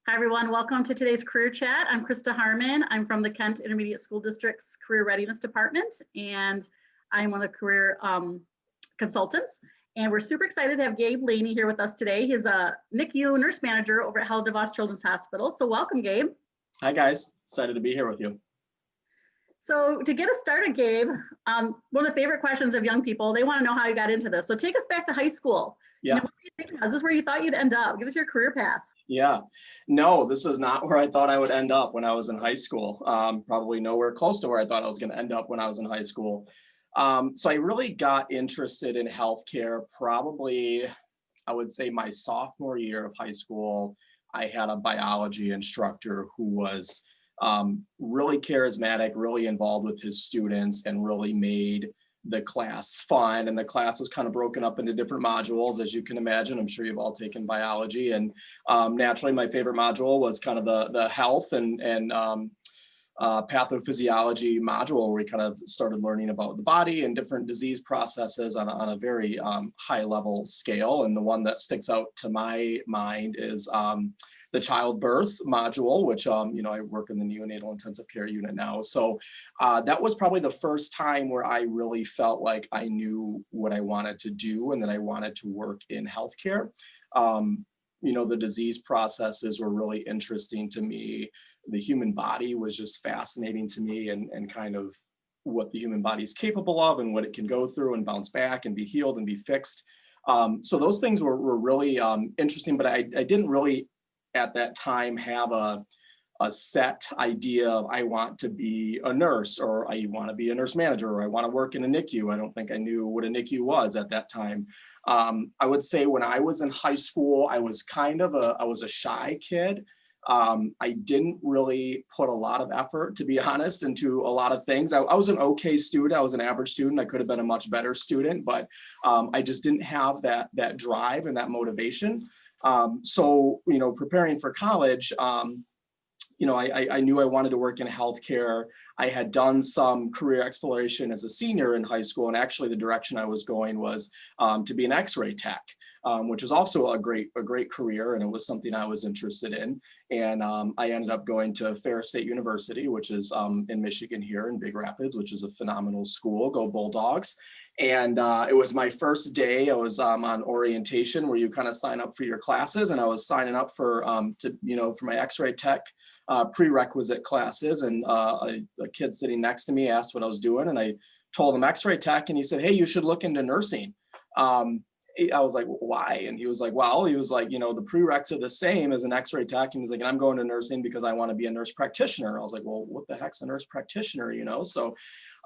Hi, everyone. Welcome to today's Career Chat. I'm Krista Harmon. I'm from the Kent Intermediate School District's Career Readiness Department, and I'm one of the career consultants. And we're super excited to have Gabe Laney here with us today. He's a NICU nurse manager over at Helen DeVos Children's Hospital. So welcome, Gabe. Hi, guys. Excited to be here with you. So to get us started, Gabe, one of the favorite questions of young people, they want to know how you got into this. So take us back to high school. Yeah. What do you think? Is this where you thought you'd end up? Give us your career path. Yeah. No, this is not where I thought I would end up when I was in high school. Probably nowhere close to where I thought I was going to end up when I was in high school. So I really got interested in healthcare probably, I would say, my sophomore year of high school. I had a biology instructor who was really charismatic, really involved with his students, and really made the class fun. And the class was kind of broken up into different modules, as you can imagine. I'm sure you've all taken biology, and naturally my favorite module was kind of the health and pathophysiology module, where we kind of started learning about the body and different disease processes on a very high level scale. And the one that sticks out to my mind is the childbirth module, which, I work in the neonatal intensive care unit now. So that was probably the first time where I really felt like I knew what I wanted to do and that I wanted to work in healthcare. The disease processes were really interesting to me. The human body was just fascinating to me, and kind of what the human body is capable of and what it can go through and bounce back and be healed and be fixed. So those things were really interesting, but I didn't really at that time have a set idea of I want to be a nurse, or I want to be a nurse manager, or I want to work in a NICU. I don't think I knew what a NICU was at that time. I would say when I was in high school, I was I was a shy kid. I didn't really put a lot of effort, to be honest, into a lot of things. I was an okay student. I was an average student. I could have been a much better student, but I just didn't have that drive and that motivation. So, preparing for college, I knew I wanted to work in healthcare. I had done some career exploration as a senior in high school, and actually the direction I was going was to be an X-ray tech, which is also a great career, and it was something I was interested in. And I ended up going to Ferris State University, which is in Michigan here in Big Rapids, which is a phenomenal school. Go Bulldogs. And it was my first day. I was on orientation, where you kind of sign up for your classes, and I was signing up for for my X-ray tech prerequisite classes. And a kid sitting next to me asked what I was doing, and I told him X-ray tech, and he said, "Hey, you should look into nursing." I was like, "Why?" And he was like, the prereqs are the same as an X-ray tech. And he was like, "And I'm going to nursing because I want to be a nurse practitioner." I was like, "Well, what the heck's a nurse practitioner?" So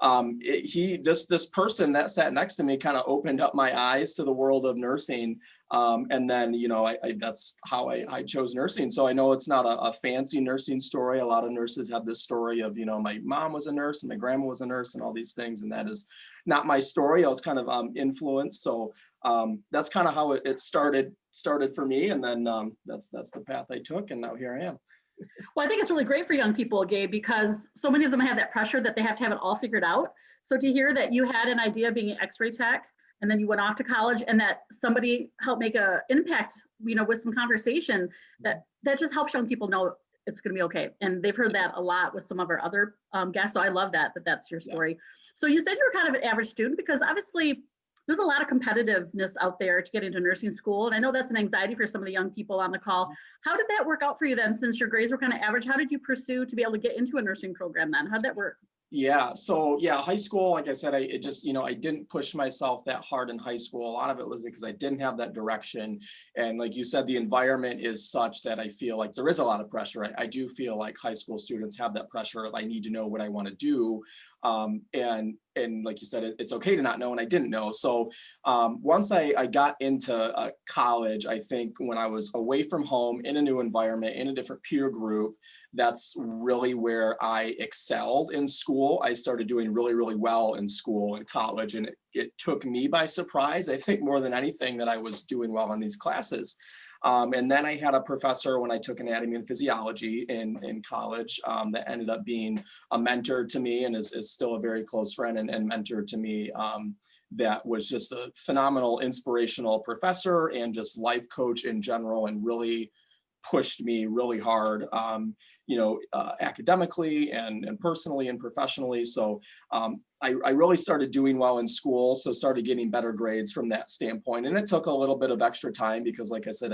this person that sat next to me kind of opened up my eyes to the world of nursing. And then, that's how I chose nursing. So I know it's not a fancy nursing story. A lot of nurses have this story of, my mom was a nurse and my grandma was a nurse and all these things. And that is not my story. I was kind of influenced. So that's kind of how it started for me. And then that's the path I took. And now here I am. Well, I think it's really great for young people, Gabe, because so many of them have that pressure that they have to have it all figured out. So to hear that you had an idea of being an X-ray tech, and then you went off to college, and that somebody helped make an impact, with some conversation, that just helps young people know it's going to be okay. And they've heard that a lot with some of our other guests. So I love that's your story. Yeah. So you said you were kind of an average student, because obviously there's a lot of competitiveness out there to get into nursing school. And I know that's an anxiety for some of the young people on the call. How did that work out for you then, since your grades were kind of average? How did you pursue to be able to get into a nursing program then? How'd that work? Yeah. So high school, like I said, I didn't push myself that hard in high school. A lot of it was because I didn't have that direction. And like you said, the environment is such that I feel like there is a lot of pressure. I do feel like high school students have that pressure of, I need to know what I want to do. And like you said, it's okay to not know, and I didn't know. So once I got into college, I think when I was away from home in a new environment, in a different peer group, that's really where I excelled in school. I started doing really, really well in school and college, and it took me by surprise, I think, more than anything, that I was doing well in these classes. And then I had a professor when I took anatomy and physiology in college that ended up being a mentor to me, and is still a very close friend and mentor to me. That was just a phenomenal, inspirational professor and just life coach in general, and really pushed me really hard, academically and personally and professionally. So I really started doing well in school, so started getting better grades from that standpoint. And it took a little bit of extra time because, like I said,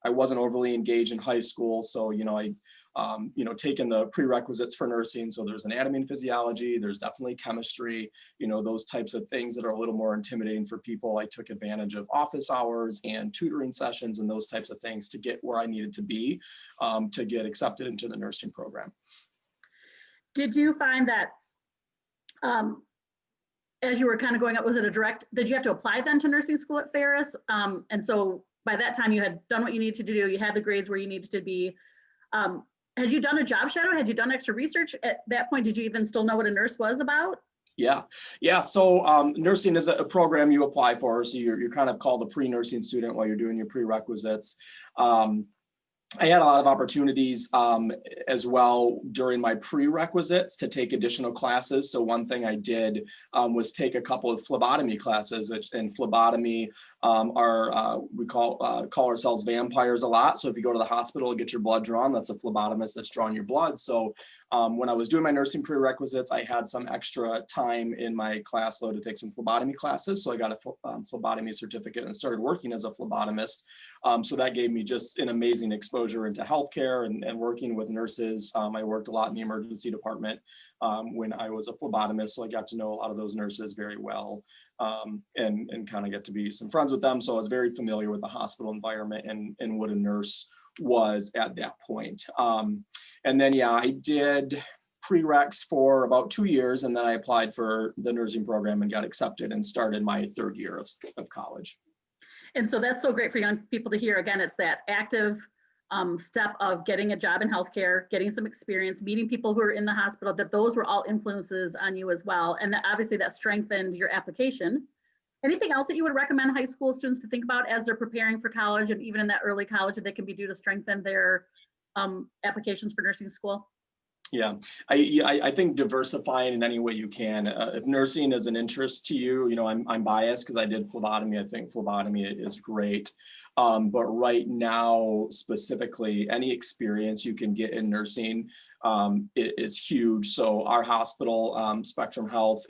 I wasn't overly engaged in high school. So, taking the prerequisites for nursing. So there's anatomy and physiology, there's definitely chemistry, those types of things that are a little more intimidating for people. I took advantage of office hours and tutoring sessions and those types of things to get where I needed to be to get accepted into the nursing program. Did you find that as you were kind of going up, was it did you have to apply then to nursing school at Ferris? And so by that time you had done what you needed to do, you had the grades where you needed to be. Had you done a job shadow? Had you done extra research at that point? Did you even still know what a nurse was about? Yeah. So nursing is a program you apply for. So you're kind of called a pre-nursing student while you're doing your prerequisites. I had a lot of opportunities as well during my prerequisites to take additional classes. So one thing I did was take a couple of phlebotomy classes, and phlebotomy we call ourselves vampires a lot. So if you go to the hospital and get your blood drawn, that's a phlebotomist that's drawing your blood. So when I was doing my nursing prerequisites, I had some extra time in my class load to take some phlebotomy classes. So I got a phlebotomy certificate and started working as a phlebotomist. So that gave me just an amazing exposure into healthcare and working with nurses. I worked a lot in the emergency department when I was a phlebotomist, so I got to know a lot of those nurses very well and kind of get to be some friends with them. So I was very familiar with the hospital environment and what a nurse was at that point. And then, I did prereqs for about 2 years, and then I applied for the nursing program and got accepted and started my third year of college. And so that's so great for young people to hear. Again, it's that active step of getting a job in healthcare, getting some experience, meeting people who are in the hospital, that those were all influences on you as well. And obviously that strengthened your application. Anything else that you would recommend high school students to think about as they're preparing for college, and even in that early college, that they can be do to strengthen their applications for nursing school? Yeah, I think diversifying in any way you can. If nursing is an interest to you, I'm biased because I did phlebotomy. I think phlebotomy is great. But right now, specifically, any experience you can get in nursing is huge. So our hospital, Spectrum Health,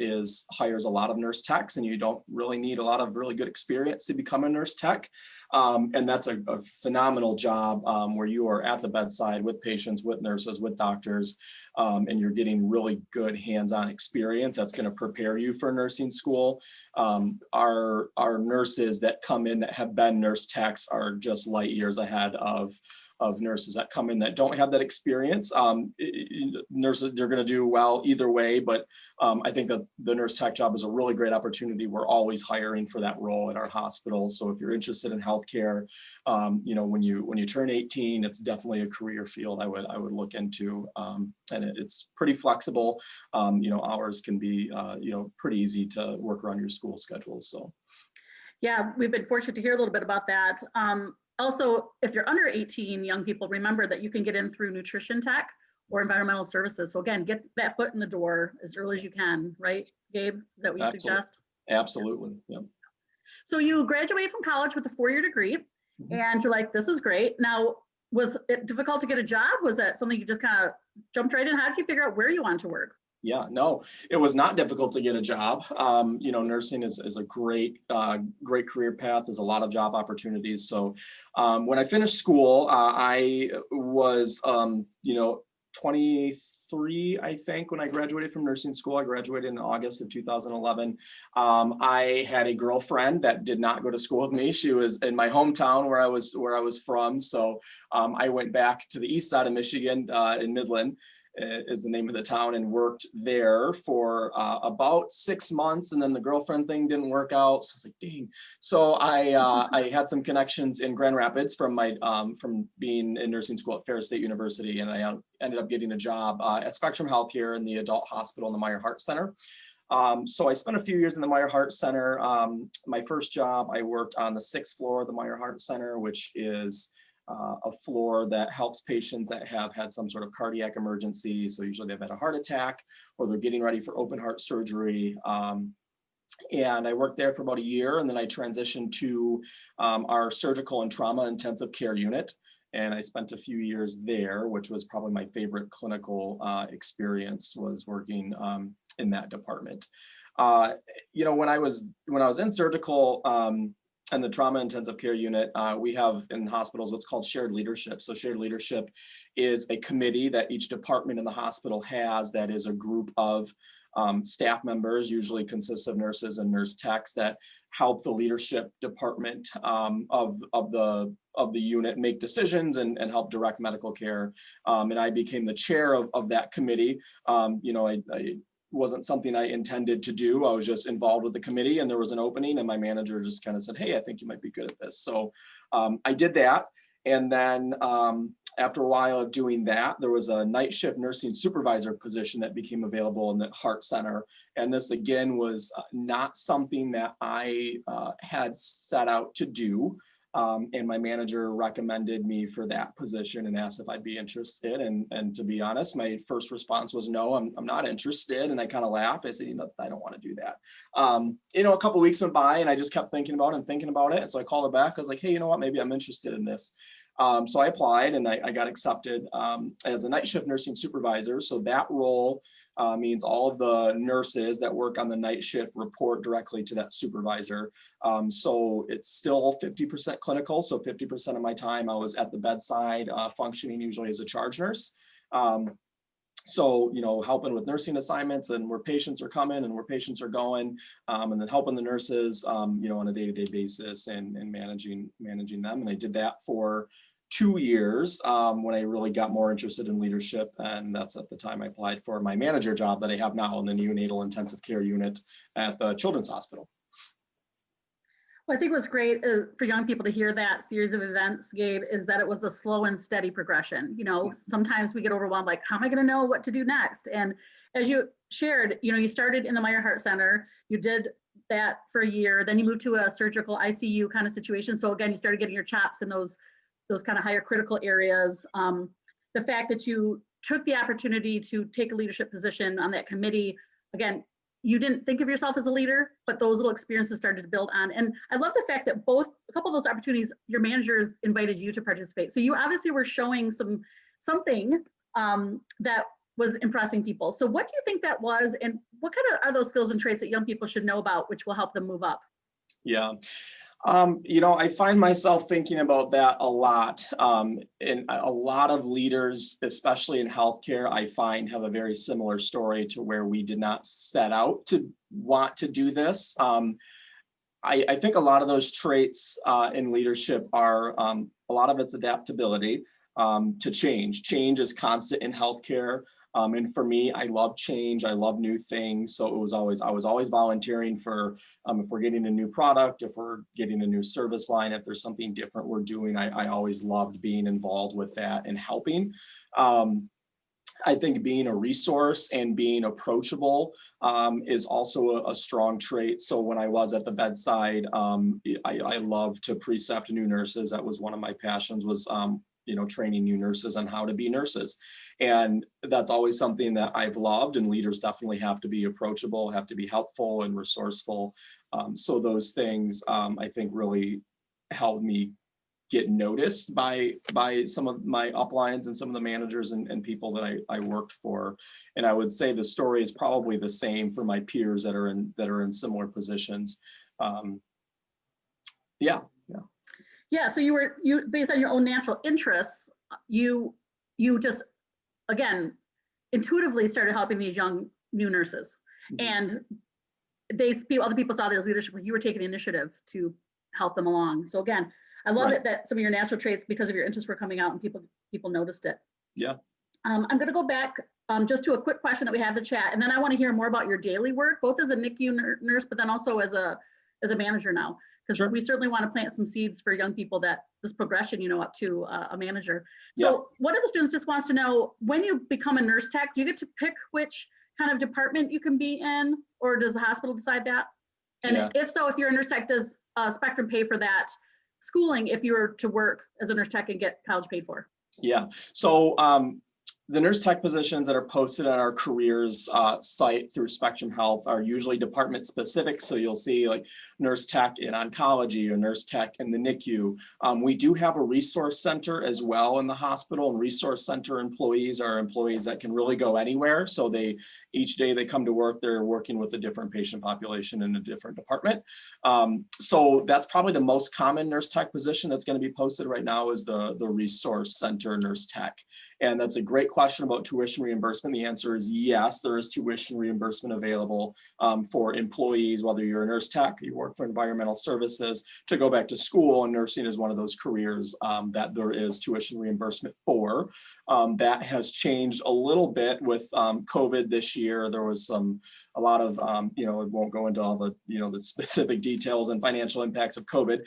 hires a lot of nurse techs, and you don't really need a lot of really good experience to become a nurse tech. And that's a phenomenal job where you are at the bedside with patients, with nurses, with doctors, and you're getting really good hands-on experience that's going to prepare you for nursing school. Our nurses that come in that have been nurse techs are just light years ahead of nurses that come in that don't have that experience. Nurses, they're going to do well either way, but I think that the nurse tech job is a really great opportunity. We're always hiring for that role at our hospital. So if you're interested in healthcare, when you turn 18, it's definitely a career field I would look into, and it's pretty flexible. Hours can be pretty easy to work around your school schedules. So yeah, we've been fortunate to hear a little bit about that. Also, if you're under 18, young people, remember that you can get in through nutrition tech or environmental services. So again, get that foot in the door as early as you can, right, Gabe? Is that what you suggest? Absolutely, yeah. So you graduated from college with a 4-year degree, and you're like, this is great. Now, was it difficult to get a job? Was that something you just kind of jumped right in? How did you figure out where you want to work? Yeah, no, it was not difficult to get a job. Nursing is a great career path. There's a lot of job opportunities. So when I finished school, I was, 23, I think, when I graduated from nursing school. I graduated in August of 2011. I had a girlfriend that did not go to school with me. She was in my hometown where I was from. So I went back to the east side of Michigan in Midland, is the name of the town, and worked there for about 6 months, and then the girlfriend thing didn't work out. So I was like, dang. So I had some connections in Grand Rapids from being in nursing school at Ferris State University, and I ended up getting a job at Spectrum Health here in the adult hospital in the Meyer Heart Center. So I spent a few years in the Meyer Heart Center. My first job, I worked on the 6th floor of the Meyer Heart Center, which is a floor that helps patients that have had some sort of cardiac emergency. So usually they've had a heart attack or they're getting ready for open heart surgery. And I worked there for about a year, and then I transitioned to our surgical and trauma intensive care unit. and I spent a few years there, which was probably my favorite clinical experience, was working in that department. When I was in surgical and the trauma intensive care unit, we have in hospitals what's called shared leadership. So shared leadership is a committee that each department in the hospital has, that is a group of staff members, usually consists of nurses and nurse techs, that help the leadership department of the unit make decisions and help direct medical care. And I became the chair of that committee. I wasn't something I intended to do. I was just involved with the committee, and there was an opening, and my manager just kind of said, "Hey, I think you might be good at this." So I did that. And then after a while of doing that, there was a night shift nursing supervisor position that became available in the Heart Center. And this again was not something that I had set out to do. And my manager recommended me for that position and asked if I'd be interested. And to be honest, my first response was no, I'm not interested. And I kind of laughed. I said, I don't want to do that. A couple of weeks went by, and I just kept thinking about it. And so I called her back. I was like, hey, you know what? Maybe I'm interested in this. So I applied, and I got accepted as a night shift nursing supervisor. So that role means all of the nurses that work on the night shift report directly to that supervisor. So it's still 50% clinical. So 50% of my time I was at the bedside functioning usually as a charge nurse. So, helping with nursing assignments and where patients are coming and where patients are going, and then helping the nurses, on a day-to-day basis and managing them. And I did that for 2 years when I really got more interested in leadership. And that's at the time I applied for my manager job that I have now in the neonatal intensive care unit at the Children's Hospital. Well, I think what's great for young people to hear that series of events, Gabe, is that it was a slow and steady progression. Sometimes we get overwhelmed, like, how am I going to know what to do next? And as you shared, you started in the Meyer Heart Center, you did that for a year, then you moved to a surgical ICU kind of situation. So again, you started getting your chops in those kind of higher critical areas. The fact that you took the opportunity to take a leadership position on that committee, again, you didn't think of yourself as a leader, but those little experiences started to build on. And I love the fact that a couple of those opportunities, your managers invited you to participate. So you obviously were showing something that was impressing people. So what do you think that was, and what kind of are those skills and traits that young people should know about, which will help them move up? Yeah. I find myself thinking about that a lot. And a lot of leaders, especially in healthcare, I find have a very similar story to where we did not set out to want to do this. I think a lot of those traits in leadership are, a lot of it's adaptability to change. Change is constant in healthcare. And for me, I love change. I love new things. So I was always volunteering for, if we're getting a new product, if we're getting a new service line, if there's something different we're doing, I always loved being involved with that and helping. I think being a resource and being approachable is also a strong trait. So when I was at the bedside, I love to precept new nurses. That was one of my passions, was training new nurses on how to be nurses. And that's always something that I've loved, and leaders definitely have to be approachable, have to be helpful and resourceful. So those things, I think, really helped me get noticed by some of my uplines and some of the managers and people that I worked for. And I would say the story is probably the same for my peers that are in similar positions. Yeah, so you based on your own natural interests, you just, again, intuitively started helping these young new nurses. And other people saw their leadership, you were taking the initiative to help them along. So again, I love it that some of your natural traits, because of your interests, were coming out and people noticed it. Yeah. I'm going to go back just to a quick question that we had in the chat, and then I want to hear more about your daily work, both as a NICU nurse, but then also as a manager now. Because we certainly want to plant some seeds for young people, that this progression, up to a manager. So one of the students just wants to know, when you become a nurse tech, do you get to pick which kind of department you can be in, or does the hospital decide that? And if so, if you're a nurse tech, does Spectrum pay for that schooling if you were to work as a nurse tech and get college paid for? Yeah. So The nurse tech positions that are posted on our careers site through Spectrum Health are usually department specific. So you'll see like nurse tech in oncology or nurse tech in the NICU. We do have a resource center as well in the hospital, and resource center employees are employees that can really go anywhere. So each day they come to work, they're working with a different patient population in a different department. So that's probably the most common nurse tech position that's going to be posted right now is the resource center nurse tech. And that's a great question about tuition reimbursement. The answer is yes, there is tuition reimbursement available for employees, whether you're a nurse tech, you work for environmental services, to go back to school, and nursing is one of those careers that there is tuition reimbursement for. That has changed a little bit with COVID this year. There was a lot of, it won't go into all the, the specific details and financial impacts of COVID.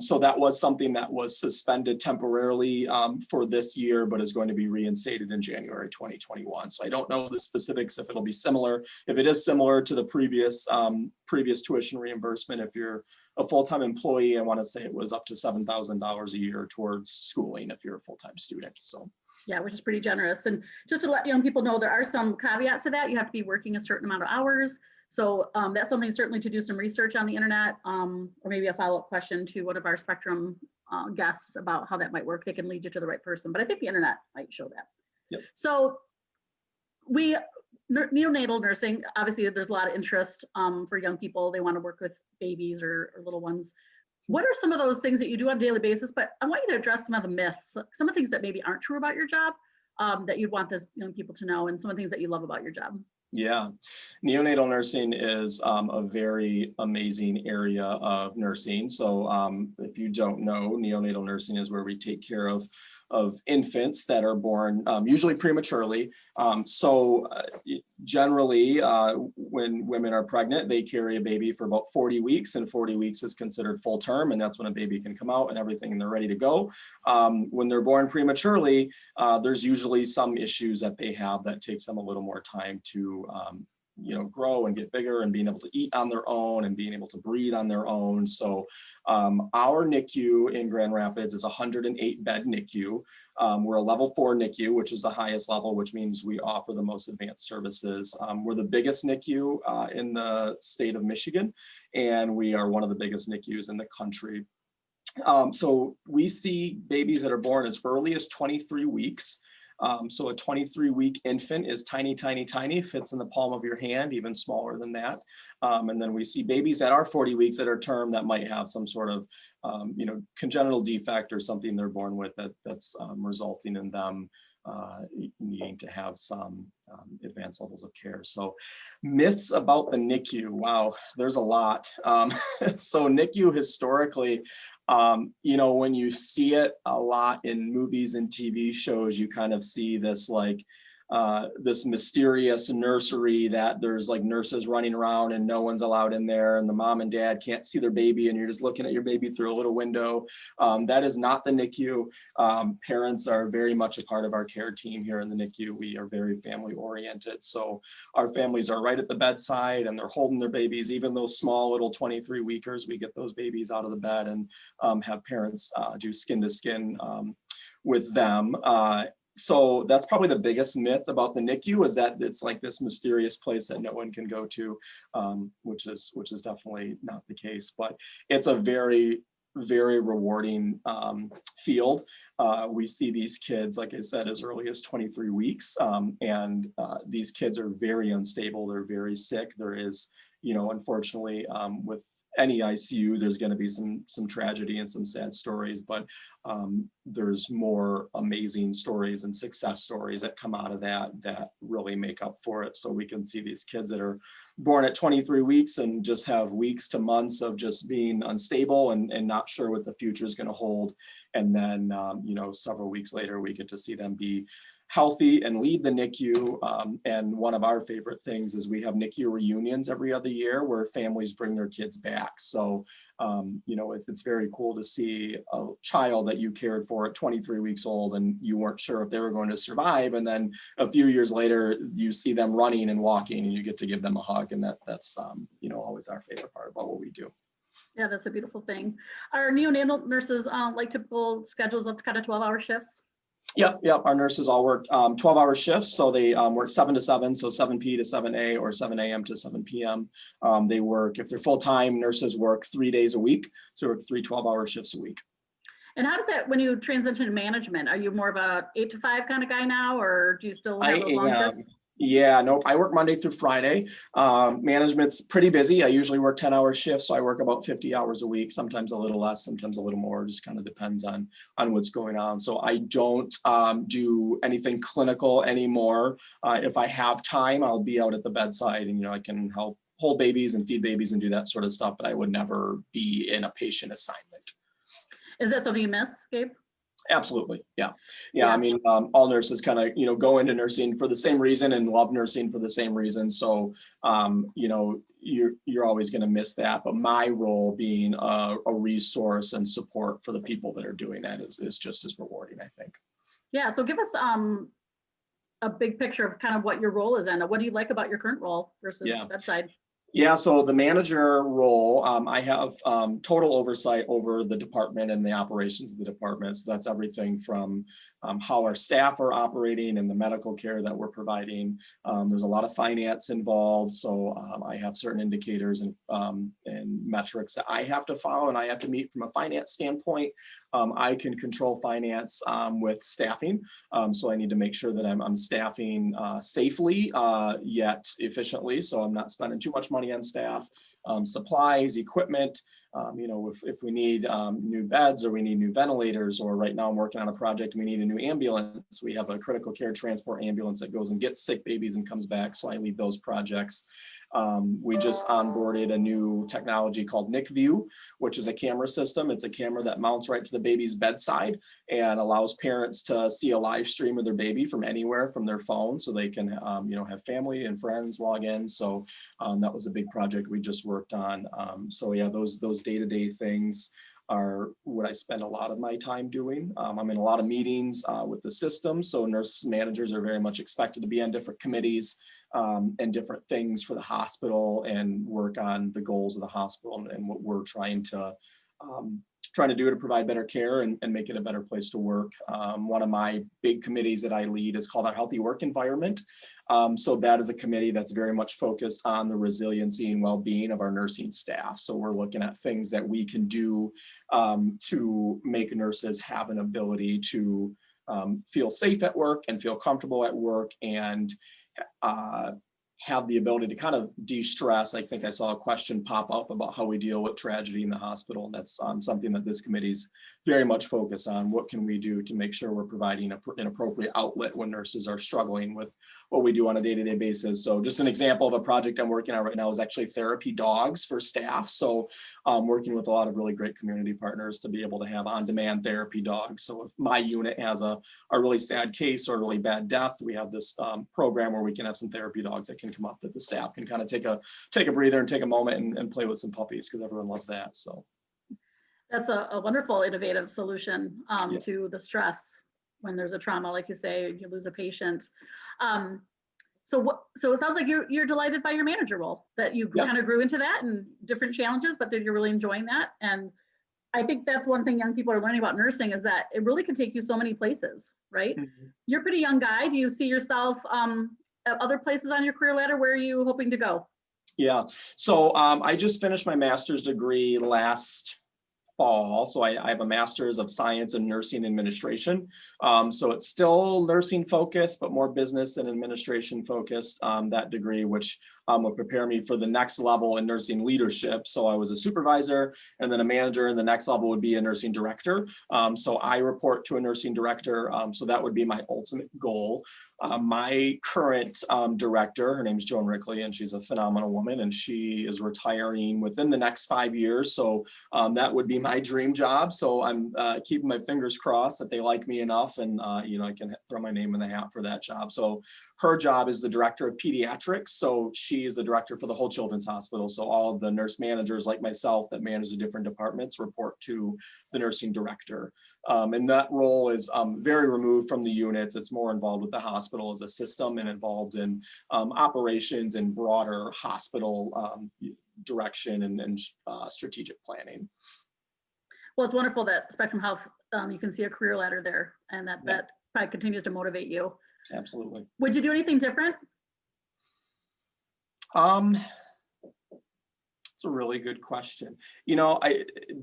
So that was something that was suspended temporarily for this year, but is going to be reinstated in January 2021. So I don't know the specifics if it'll be similar. If it is similar to the previous tuition reimbursement, if you're a full-time employee, I want to say it was up to $7,000 a year towards schooling if you're a full-time student. So. Yeah, which is pretty generous. And just to let young people know, there are some caveats to that. You have to be working a certain amount of hours. So that's something certainly to do some research on the internet, or maybe a follow-up question to one of our Spectrum guests about how that might work. They can lead you to the right person, but I think the internet might show that. Yep. So neonatal nursing, obviously there's a lot of interest for young people. They want to work with babies or little ones. What are some of those things that you do on a daily basis? But I want you to address some of the myths, some of the things that maybe aren't true about your job that you'd want the young people to know, and some of the things that you love about your job. Yeah, neonatal nursing is a very amazing area of nursing. So if you don't know, neonatal nursing is where we take care of infants that are born usually prematurely. Generally, when women are pregnant, they carry a baby for about 40 weeks, and 40 weeks is considered full term, and that's when a baby can come out and everything, and they're ready to go. When they're born prematurely, there's usually some issues that they have that takes them a little more time to grow and get bigger, and being able to eat on their own and being able to breathe on their own. So our NICU in Grand Rapids is a 108-bed NICU. We're a level 4 NICU, which is the highest level, which means we offer the most advanced services. We're the biggest NICU in the state of Michigan, and we are one of the biggest NICUs in the country. So we see babies that are born as early as 23 weeks. So a 23-week infant is tiny, tiny, tiny, fits in the palm of your hand, even smaller than that. And then we see babies that are 40 weeks that are term that might have some sort of, congenital defect or something they're born with that's resulting in them needing to have some advanced levels of care. So myths about the NICU, wow, there's a lot. So NICU historically, when you see it a lot in movies and TV shows, you kind of see this this mysterious nursery that there's like nurses running around and no one's allowed in there, and the mom and dad can't see their baby, and you're just looking at your baby through a little window. That is not the NICU. Parents are very much a part of our care team here in the NICU. We are very family oriented. So our families are right at the bedside, and they're holding their babies, even those small little 23 weekers. We get those babies out of the bed and have parents do skin to skin with them. So that's probably the biggest myth about the NICU, is that it's like this mysterious place that no one can go to, which is definitely not the case. But it's a very, very rewarding field. We see these kids, like I said, as early as 23 weeks, and these kids are very unstable. They're very sick. There is, unfortunately, with any ICU, there's going to be some tragedy and some sad stories, but there's more amazing stories and success stories that come out of that really make up for it. So we can see these kids that are born at 23 weeks and just have weeks to months of just being unstable and not sure what the future is going to hold. And then, several weeks later, we get to see them be healthy and lead the NICU. And one of our favorite things is we have NICU reunions every other year where families bring their kids back. So, it's very cool to see a child that you cared for at 23 weeks old and you weren't sure if they were going to survive. And then a few years later, you see them running and walking and you get to give them a hug. And that's always our favorite part about what we do. Yeah, that's a beautiful thing. Our neonatal nurses like to pull schedules of kind of 12-hour shifts? Yep. Our nurses all work 12-hour shifts. So they work 7 to 7, so 7 p to 7 a or 7 a.m. to 7 p.m. They work, if they're full-time, nurses work 3 days a week. So work 3 12-hour shifts a week. And how does that, when you transition to management, are you more of a 8 to 5 kind of guy now, or do you still have those long shifts? Yeah, nope. I work Monday through Friday. Management's pretty busy. I usually work 10-hour shifts, so I work about 50 hours a week, sometimes a little less, sometimes a little more, just kind of depends on what's going on. So I don't do anything clinical anymore. If I have time, I'll be out at the bedside and, I can help hold babies and feed babies and do that sort of stuff, but I would never be in a patient assignment. Is that something you miss, Gabe? Absolutely. Yeah. I mean, all nurses kind of, go into nursing for the same reason and love nursing for the same reason. So, you're always going to miss that. But my role being a resource and support for the people that are doing that is just as rewarding, I think. Yeah. So give us a big picture of kind of what your role is in. What do you like about your current role versus bedside? Yeah, so the manager role, I have total oversight over the department and the operations of the department. So that's everything from how our staff are operating and the medical care that we're providing. There's a lot of finance involved, so I have certain indicators and metrics that I have to follow and I have to meet from a finance standpoint. I can control finance with staffing, so I need to make sure that I'm staffing safely yet efficiently, so I'm not spending too much money on staff. Supplies, equipment, if we need new beds or we need new ventilators, or right now I'm working on a project, we need a new ambulance. We have a critical care transport ambulance that goes and gets sick babies and comes back, so I lead those projects. We just onboarded a new technology called NICView, which is a camera system. It's a camera that mounts right to the baby's bedside and allows parents to see a live stream of their baby from anywhere from their phone, so they can have family and friends log in. So that was a big project we just worked on. So yeah, those day-to-day things are what I spend a lot of my time doing. I'm in a lot of meetings with the system, so nurse managers are very much expected to be on different committees and different things for the hospital and work on the goals of the hospital and what we're trying to do to provide better care and make it a better place to work. One of my big committees that I lead is called our Healthy Work Environment. So that is a committee that's very much focused on the resiliency and well-being of our nursing staff. So we're looking at things that we can do to make nurses have an ability to feel safe at work and feel comfortable at work and have the ability to kind of de-stress. I think I saw a question pop up about how we deal with tragedy in the hospital. And that's something that this committee's very much focused on. What can we do to make sure we're providing an appropriate outlet when nurses are struggling with what we do on a day-to-day basis. So just an example of a project I'm working on right now is actually therapy dogs for staff. So working with a lot of really great community partners to be able to have on-demand therapy dogs. So if my unit has a really sad case or a really bad death, we have this program where we can have some therapy dogs that can come up that the staff can kind of take a breather and take a moment and play with some puppies, because everyone loves that. So that's a wonderful, innovative solution to the stress when there's a trauma, like you say, you lose a patient. So it sounds like you're delighted by your manager role, that you kind of grew into that and different challenges, but that you're really enjoying that. And I think that's one thing young people are learning about nursing, is that it really can take you so many places, right? Mm-hmm. You're a pretty young guy. Do you see yourself at other places on your career ladder? Where are you hoping to go? Yeah, so I just finished my master's degree last fall. So I have a master's of science in nursing administration. So it's still nursing focused, but more business and administration focused, that degree, which will prepare me for the next level in nursing leadership. So I was a supervisor and then a manager, and the next level would be a nursing director. So I report to a nursing director. So that would be my ultimate goal. My current director, her name's Joan Rickley, and she's a phenomenal woman, and she is retiring within the next 5 years. So that would be my dream job. So I'm keeping my fingers crossed that they like me enough, and I can throw my name in the hat for that job. So her job is the director of pediatrics. So she is the director for the whole children's hospital. So all of the nurse managers like myself that manage the different departments report to the nursing director. And that role is very removed from the units. It's more involved with the hospital as a system and involved in operations and broader hospital direction and strategic planning. Well, it's wonderful that Spectrum Health, you can see a career ladder there, and that probably continues to motivate you. Absolutely. Would you do anything different? It's a really good question.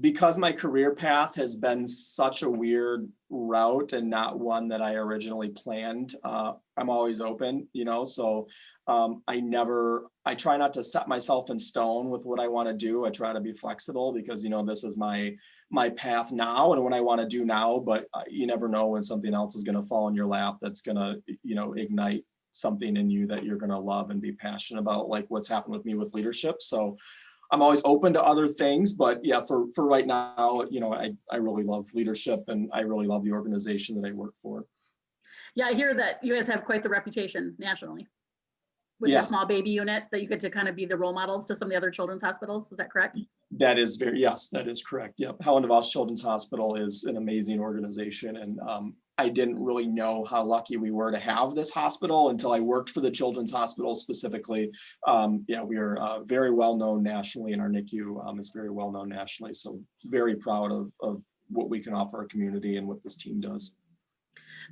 Because my career path has been such a weird route and not one that I originally planned, I'm always open, so I try not to set myself in stone with what I want to do. I try to be flexible because, this is my path now and what I want to do now, but you never know when something else is going to fall in your lap that's going to, ignite something in you that you're going to love and be passionate about, like what's happened with me with leadership. So I'm always open to other things, but yeah, for right now, I really love leadership and I really love the organization that I work for. Yeah, I hear that you guys have quite the reputation nationally with your small baby unit, that you get to kind of be the role models to some of the other children's hospitals. Is that correct? Yes, that is correct. Yep. Helen DeVos Children's Hospital is an amazing organization. And I didn't really know how lucky we were to have this hospital until I worked for the Children's Hospital specifically. We are very well known nationally, and our NICU is very well known nationally. So very proud of what we can offer our community and what this team does.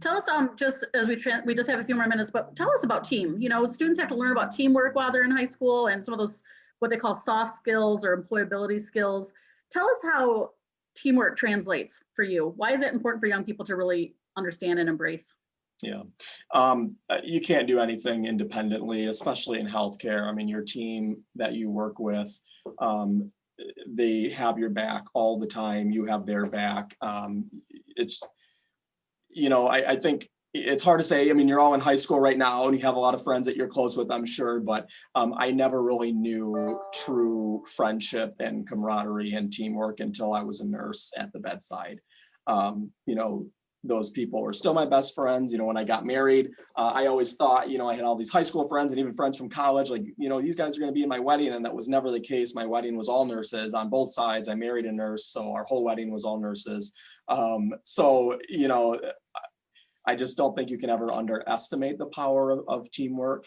Tell us, just as we just have a few more minutes, but tell us about team. Students have to learn about teamwork while they're in high school and some of those, what they call soft skills or employability skills. Tell us how teamwork translates for you. Why is it important for young people to really understand and embrace? Yeah, you can't do anything independently, especially in healthcare. I mean, your team that you work with, they have your back all the time. You have their back. I think it's hard to say. I mean, you're all in high school right now and you have a lot of friends that you're close with, I'm sure, but I never really knew true friendship and camaraderie and teamwork until I was a nurse at the bedside. Those people were still my best friends. When I got married, I always thought, I had all these high school friends and even friends from college, like, these guys are going to be in my wedding. And that was never the case. My wedding was all nurses on both sides. I married a nurse, so our whole wedding was all nurses. I just don't think you can ever underestimate the power of teamwork.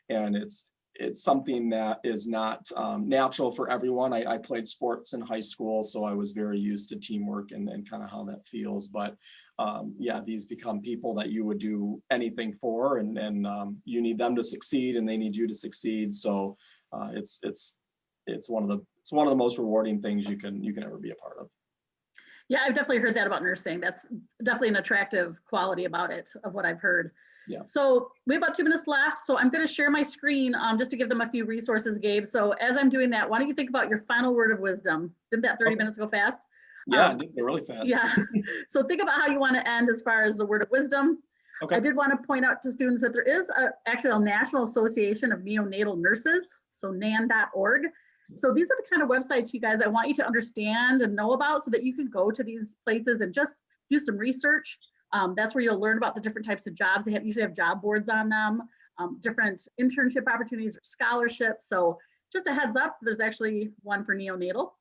And it's something that is not natural for everyone. I played sports in high school, so I was very used to teamwork and kind of how that feels. But these become people that you would do anything for, and you need them to succeed, and they need you to succeed. So it's one of the most rewarding things you can ever be a part of. Yeah, I've definitely heard that about nursing. That's definitely an attractive quality about it, of what I've heard. Yeah. So we have about 2 minutes left. So I'm going to share my screen just to give them a few resources, Gabe. So as I'm doing that, why don't you think about your final word of wisdom? Didn't that 30 minutes go fast? Yeah, it did go really fast. Yeah. So think about how you want to end as far as the word of wisdom. Okay. I did want to point out to students that there is actually a National Association of Neonatal Nurses, so nan.org. So these are the kind of websites, you guys, I want you to understand and know about so that you can go to these places and just do some research. That's where you'll learn about the different types of jobs. They usually have job boards on them, different internship opportunities or scholarships. So just a heads up, there's actually one for neonatal.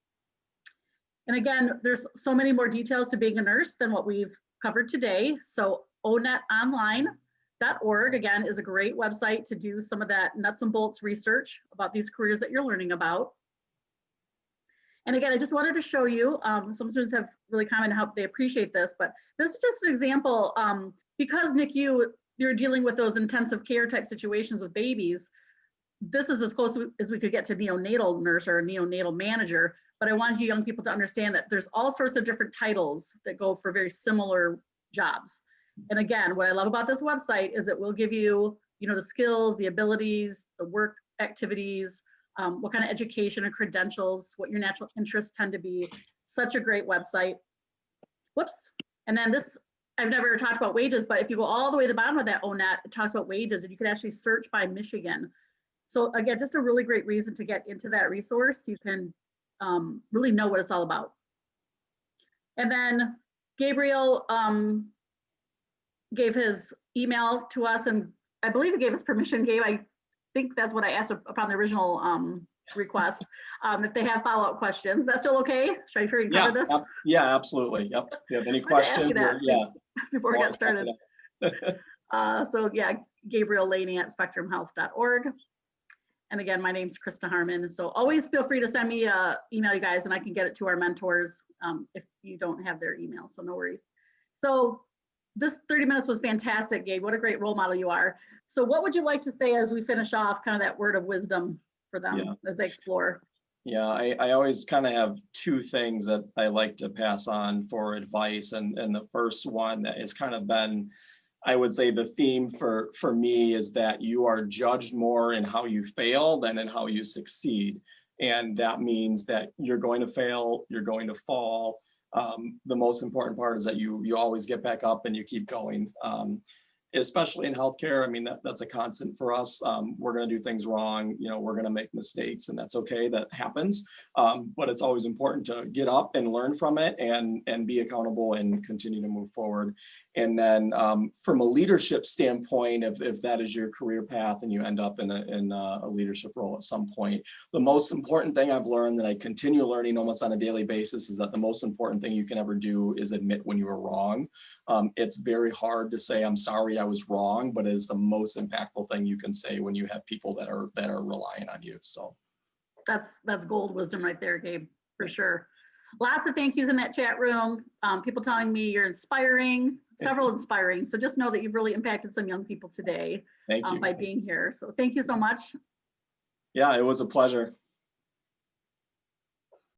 And again, there's so many more details to being a nurse than what we've covered today. So onetonline.org, again, is a great website to do some of that nuts and bolts research about these careers that you're learning about. And again, I just wanted to show you, some students have really commented how they appreciate this, but this is just an example. Because NICU, you're dealing with those intensive care type situations with babies, this is as close as we could get to neonatal nurse or neonatal manager. But I want you young people to understand that there's all sorts of different titles that go for very similar jobs. And again, what I love about this website is it will give you, the skills, the abilities, the work activities, what kind of education and credentials, what your natural interests tend to be. Such a great website. Whoops. And then this, I've never talked about wages, but if you go all the way to the bottom of that ONET, it talks about wages, and you can actually search by Michigan. So again, just a really great reason to get into that resource. You can really know what it's all about. And then Gabriel gave his email to us, and I believe he gave us permission, Gabe. I think that's what I asked upon the original request. If they have follow-up questions, that's still okay? Should I sure you cover this? Yeah, absolutely. Yep. If you have any questions, before we got started. So yeah, Gabriel Laney at spectrumhealth.org. And again, my name's Krista Harmon. So always feel free to send me an email, you guys, and I can get it to our mentors if you don't have their email. So no worries. So this 30 minutes was fantastic, Gabe. What a great role model you are. So what would you like to say as we finish off kind of that word of wisdom for them as they explore? Yeah, I always kind of have two things that I like to pass on for advice. And the first one that has kind of been, I would say, the theme for me is that you are judged more in how you fail than in how you succeed. And that means that you're going to fail, you're going to fall. The most important part is that you always get back up and you keep going. Especially in healthcare, I mean, that's a constant for us. We're going to do things wrong, we're going to make mistakes, and that's okay, that happens. But it's always important to get up and learn from it and be accountable and continue to move forward. And then from a leadership standpoint, if that is your career path and you end up in a leadership role at some point, the most important thing I've learned, that I continue learning almost on a daily basis, is that the most important thing you can ever do is admit when you were wrong. It's very hard to say, I'm sorry, I was wrong, but it is the most impactful thing you can say when you have people that are relying on you. So that's gold wisdom right there, Gabe, for sure. Lots of thank yous in that chat room. People telling me you're inspiring, several inspiring. So just know that you've really impacted some young people today. Thank you. By being here. So thank you so much. Yeah, it was a pleasure.